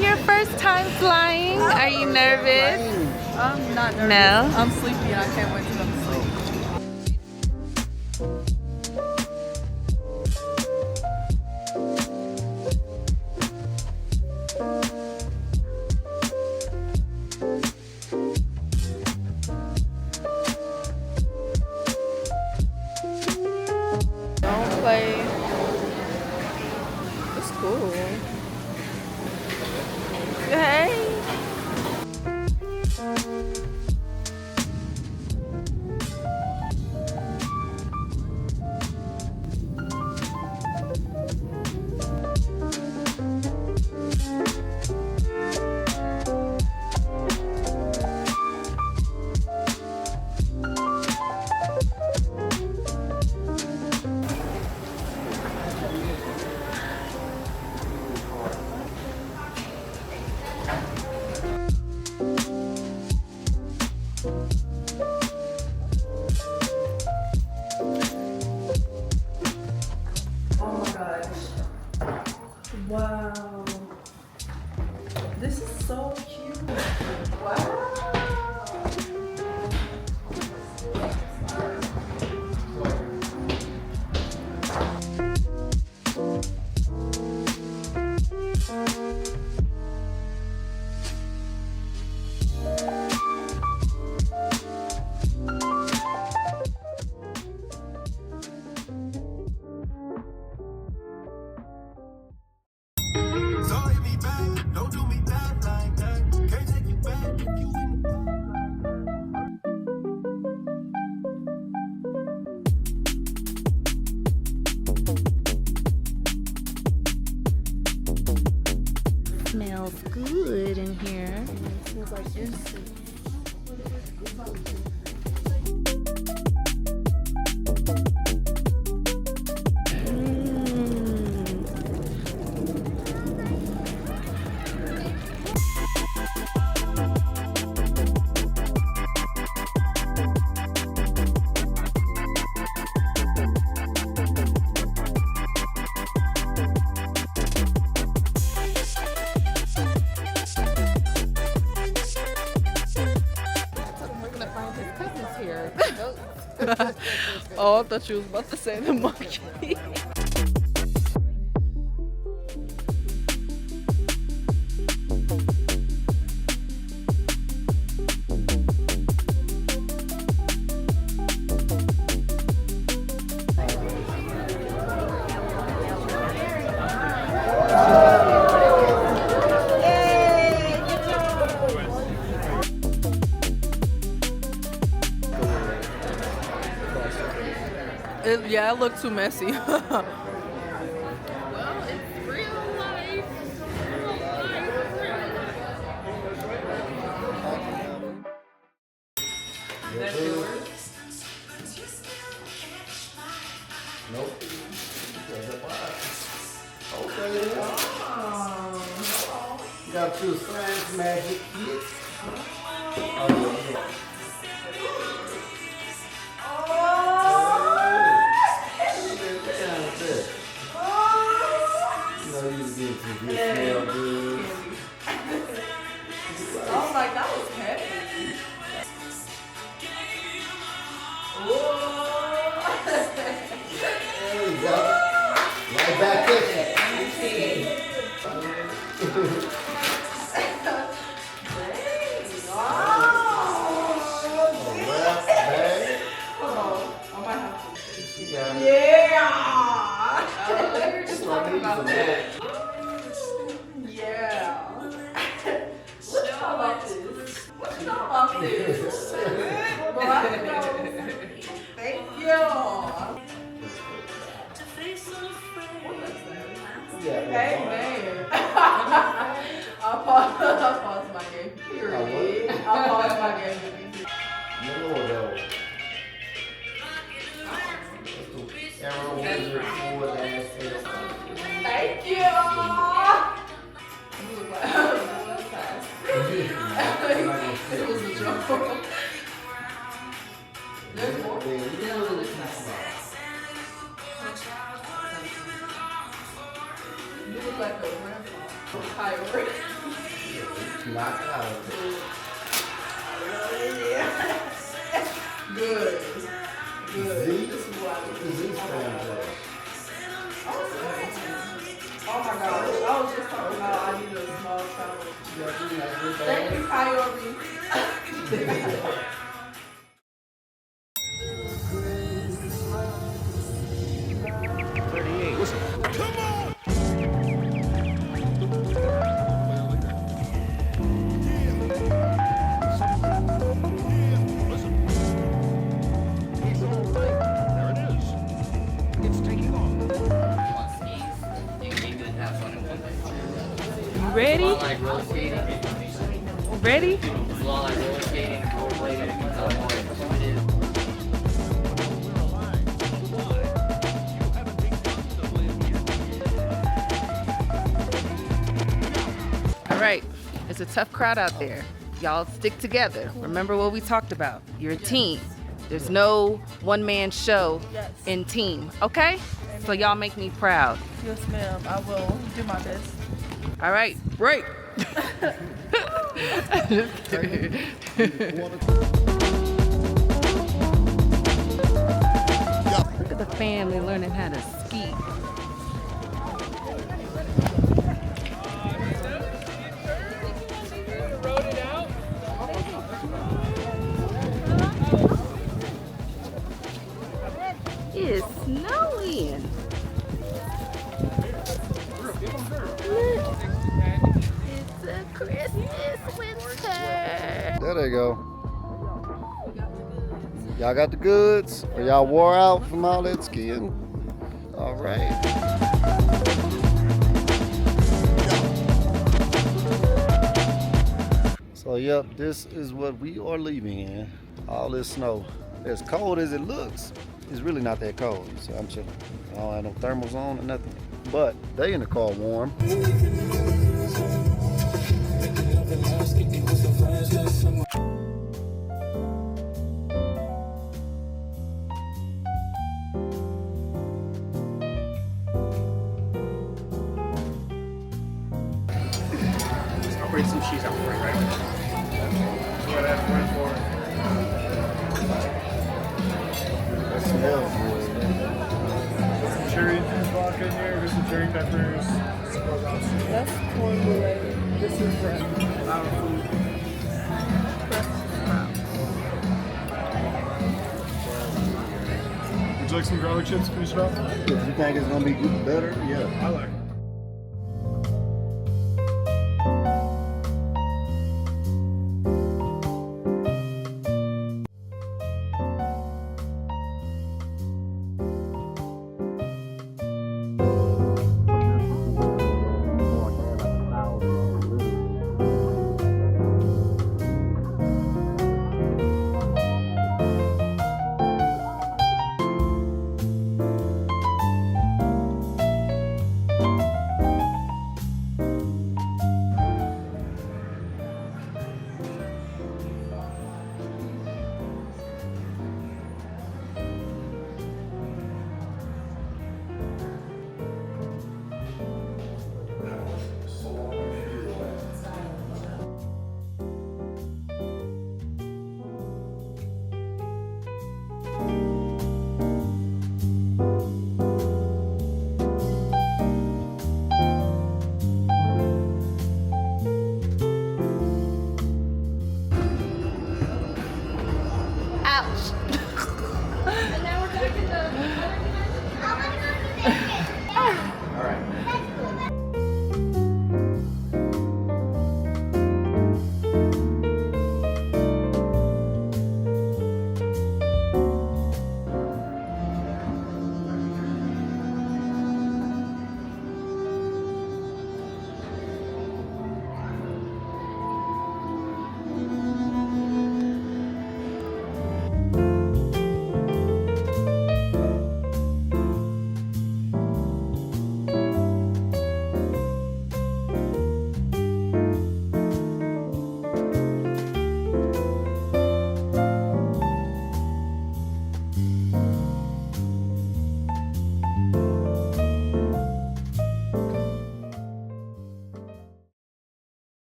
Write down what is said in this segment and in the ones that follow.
Your first time flying? Are you nervous? I'm not nervous. No? I'm sleepy and I can't wait to go to sleep. Don't play. It's cool. Hey. Oh my gosh. Wow. This is so cute. Wow. So hit me back, don't do me that like that. Can't take you back if you in the Smells good in here. It smells like incense. We're gonna find his cousins here. Oh, I thought you was about to say the monkey. Yeah, it looked too messy. Well, it's real life. That's yours? Nope. You got two science magic kits. Oh, yeah. You know you was getting some good smell good. Oh my, that was heavy. There you go. Right back at Thank you. Amen. I'll pause my game. Period. I'll pause my game. Thank you. It was a joke. There's more. You look like a grandpa. Kyrie. Knock it out. Good. Z? Good. This is what I The Z stand for. Oh my gosh. I was just talking about I need a small challenge. Thank you, Kyrie. You ready? Like roller skating. Ready? While like roller skating, rollerblading, it is. All right. It's a tough crowd out there. Y'all stick together. Remember what we talked about. You're a team. There's no one-man show in team. Okay? So y'all make me proud. Yes, ma'am. I will do my best. All right. Break. Look at the family learning how to ski. It's snowing. Look. It's a Christmas winter. There they go. Y'all got the goods? Or y'all wore out from all that skiing? All right. So, yep, this is what we are leaving in. All this snow. As cold as it looks, it's really not that cold. So I'm chilling. I don't have no thermals on or nothing. But they in the car warm. I'll bring some cheese out for you, right? That's what I have to run for. That smells good. Some cherry block in here, there's some cherry peppers. That's corn brulee. This is our food. Would you like some garlic chips to finish it off? If you think it's gonna be good, better, yeah. I like it.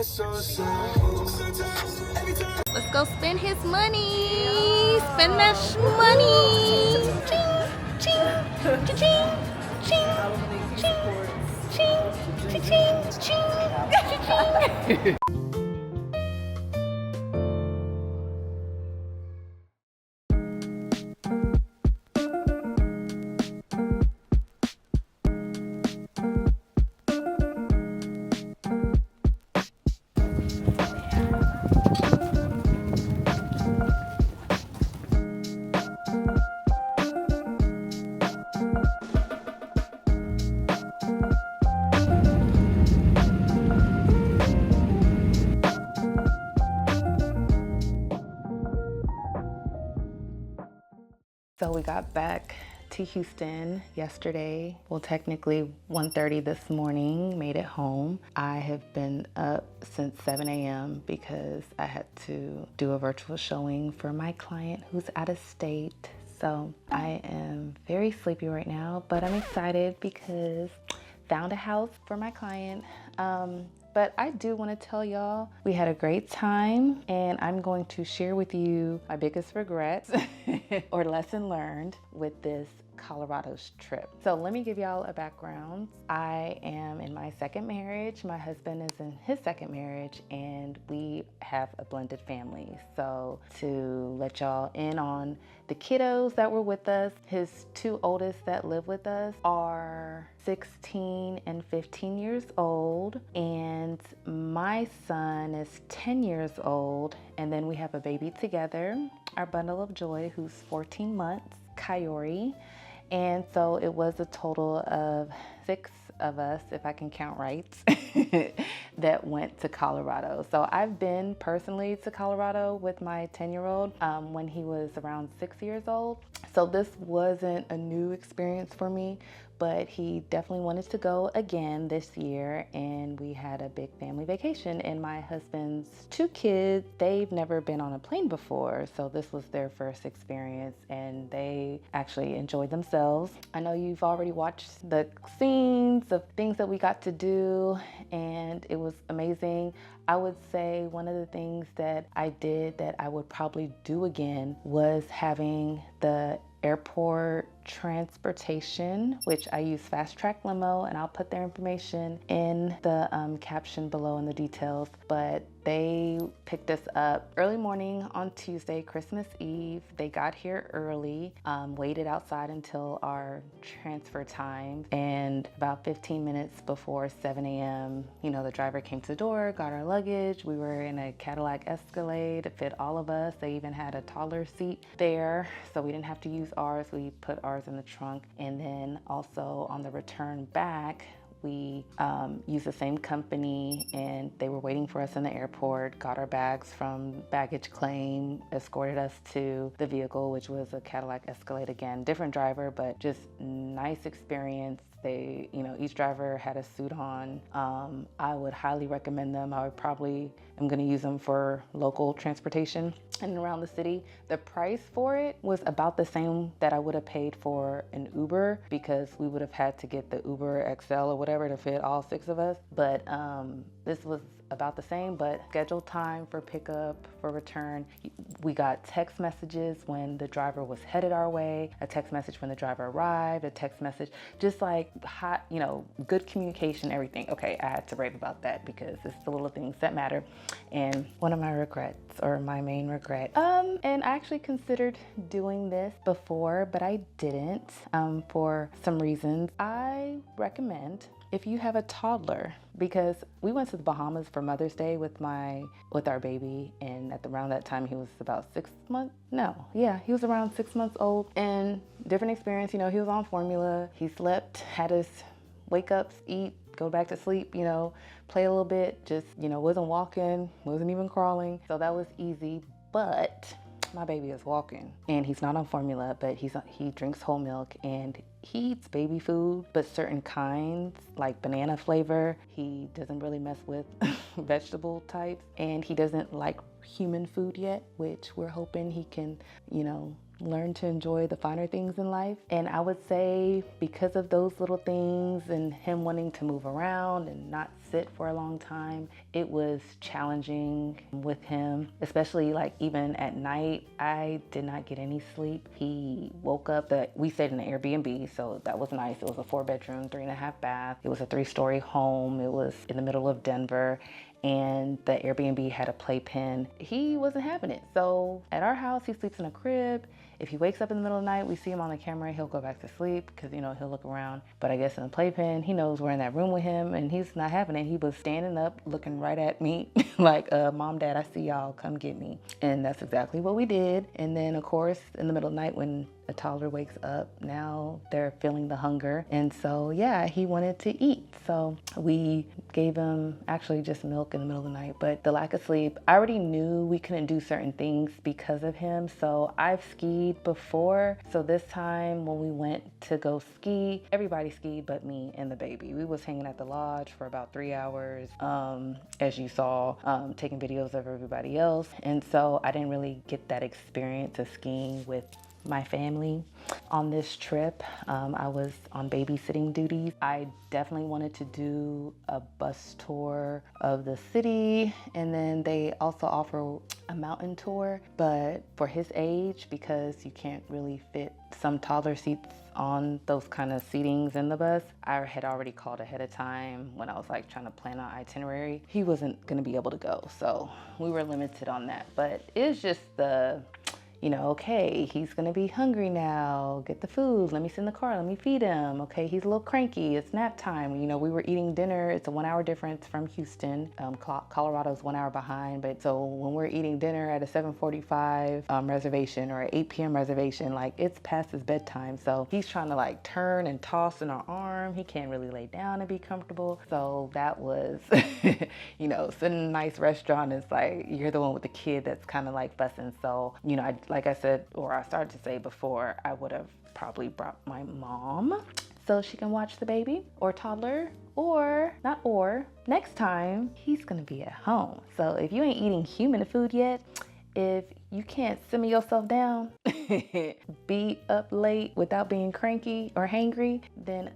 so sad. Let's go spend his money. Spend that money. Ching, ching, ching, ching, ching, ching, ching, ching, ching. So we got back to Houston yesterday. Well, technically 1:30 this morning, made it home. I have been up since 7 a.m. because I had to do a virtual showing for my client who's out of state. So I am very sleepy right now, but I'm excited because found a house for my client. But I do want to tell y'all we had a great time, and I'm going to share with you my biggest regrets or lesson learned with this Colorado trip. So let me give y'all a background. I am in my second marriage. My husband is in his second marriage, and we have a blended family. So to let y'all in on the kiddos that were with us, his two oldest that live with us are 16 and 15 years old, and my son is 10 years old, and then we have a baby together, our bundle of joy, who's 14 months, Kayori. And so it was a total of 6 of us, if I can count right, that went to Colorado. So I've been personally to Colorado with my 10-year-old when he was around 6 years old. So this wasn't a new experience for me, but he definitely wanted to go again this year, and we had a big family vacation. And my husband's 2 kids, they've never been on a plane before, so this was their first experience, and they actually enjoyed themselves. I know you've already watched the scenes of things that we got to do, and it was amazing. I would say one of the things that I did that I would probably do again was having the airport transportation, which I use Fast Track Limo, and I'll put their information in the caption below in the details. But they picked us up early morning on Tuesday, Christmas Eve. They got here early, waited outside until our transfer time, and about 15 minutes before 7 a.m., the driver came to the door, got our luggage. We were in a Cadillac Escalade to fit all of us. They even had a taller seat there, so we didn't have to use ours. We put ours in the trunk. And then also on the return back, we used the same company, and they were waiting for us in the airport, got our bags from baggage claim, escorted us to the vehicle, which was a Cadillac Escalade again, different driver, but just nice experience. They, each driver had a suit on. I would highly recommend them. I am going to use them for local transportation and around the city. The price for it was about the same that I would have paid for an Uber, because we would have had to get the Uber XL or whatever to fit all 6 of us. But this was about the same, but scheduled time for pickup, for return. We got text messages when the driver was headed our way, a text message when the driver arrived, a text message, just like hot, good communication, everything. Okay, I had to rave about that because it's the little things that matter. And one of my regrets, or my main regret, and I actually considered doing this before, but I didn't for some reasons. I recommend, if you have a toddler, because we went to the Bahamas for Mother's Day with our baby, and around that time he was about 6 months. He was around 6 months old, and different experience. He was on formula. He slept, had his wake ups, eat, go back to sleep. Play a little bit. Just wasn't walking, wasn't even crawling. So that was easy, but my baby is walking, and he's not on formula, but he drinks whole milk, and he eats baby food, but certain kinds, like banana flavor. He doesn't really mess with vegetable types, and he doesn't like human food yet, which we're hoping he can, learn to enjoy the finer things in life. And I would say because of those little things and him wanting to move around and not sit for a long time, it was challenging with him, especially like even at night. I did not get any sleep. He woke up, we stayed in an Airbnb, so that was nice. It was a 4-bedroom, 3.5 bath. It was a 3-story home. It was in the middle of Denver. And the Airbnb had a playpen. He wasn't having it. So at our house, he sleeps in a crib. If he wakes up in the middle of the night, we see him on the camera, he'll go back to sleep because, you know, he'll look around. But I guess in the playpen, he knows we're in that room with him and he's not having it. He was standing up, looking right at me like, Mom, Dad, I see y'all, come get me. And that's exactly what we did. And then of course, in the middle of the night when a toddler wakes up, now they're feeling the hunger. And so, yeah, he wanted to eat. So we gave him actually just milk in the middle of the night, but the lack of sleep, I already knew we couldn't do certain things because of him. So I've skied before. So this time when we went to go ski, everybody skied but me and the baby. We was hanging at the lodge for about 3 hours, as you saw, taking videos of everybody else. And so I didn't really get that experience of skiing with my family. On this trip, I was on babysitting duties. I definitely wanted to do a bus tour of the city, and then they also offer a mountain tour, but for his age, because you can't really fit some toddler seats on those kind of seatings in the bus, I had already called ahead of time when I was like trying to plan our itinerary. He wasn't gonna be able to go, so we were limited on that. But it's just the, you know, okay, he's gonna be hungry now, get the food, let me sit in the car, let me feed him. Okay, he's a little cranky, it's nap time. You know, we were eating dinner, it's a 1-hour difference from Houston. Colorado's 1 hour behind, but so when we're eating dinner at a 7:45 reservation or an 8 p.m. reservation, like it's past his bedtime. So he's trying to like turn and toss in our arm. He can't really lay down and be comfortable. So that was, you know, sitting in a nice restaurant, is like, you're the one with the kid that's kind of like fussing. So, you know, like I said, or I started to say before, I would have probably brought my mom so she can watch the baby or toddler, or next time he's gonna be at home. So if you ain't eating human food yet, if you can't simmer yourself down, be up late without being cranky or hangry, then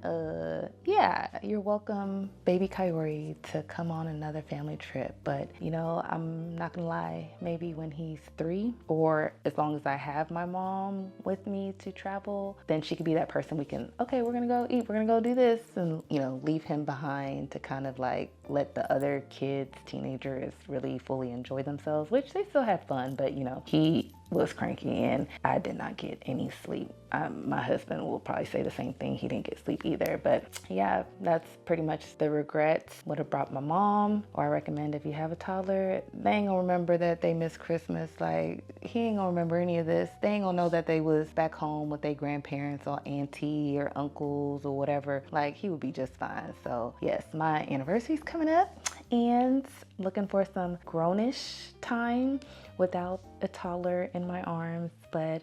yeah, you're welcome, baby Coyote, to come on another family trip. But you know, I'm not gonna lie, maybe when he's 3, or as long as I have my mom with me to travel, then she could be that person we can, okay, we're gonna go eat, we're gonna go do this, and you know, leave him behind to kind of like let the other kids, teenagers, really fully enjoy themselves, which they still had fun, but you know, he was cranky and I did not get any sleep. My husband will probably say the same thing. He didn't get sleep either. But yeah, that's pretty much the regrets. Would have brought my mom, or I recommend if you have a toddler, they ain't gonna remember that they missed Christmas. Like, he ain't gonna remember any of this. They ain't gonna know that they was back home with their grandparents or auntie or uncles or whatever. Like, he would be just fine. So yes, my anniversary's coming up and looking for some grownish time without a toddler in my arms. But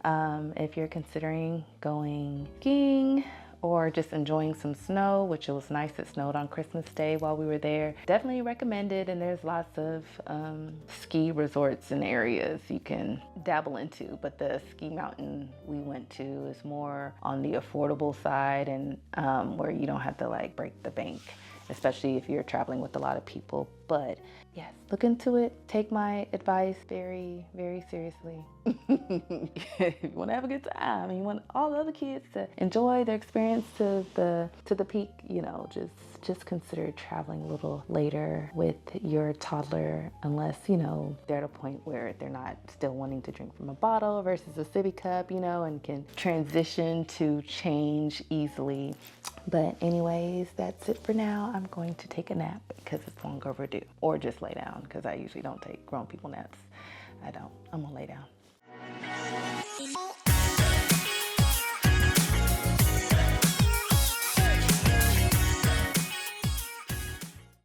if you're considering going skiing or just enjoying some snow, which it was nice, it snowed on Christmas Day while we were there, definitely recommend it. And there's lots of ski resorts and areas you can dabble into, but the ski mountain we went to is more on the affordable side, and where you don't have to like break the bank, especially if you're traveling with a lot of people. But yes, look into it. Take my advice very, very seriously. If you want to have a good time and you want all the other kids to enjoy their experience to the peak, you know, just consider traveling a little later with your toddler, unless, you know, they're at a point where they're not still wanting to drink from a bottle versus a sippy cup, you know, and can transition to change easily. But anyways, that's it for now. I'm going to take a nap because it's long overdue, or just lay down because I usually don't take grown people naps. I don't. I'm gonna lay down.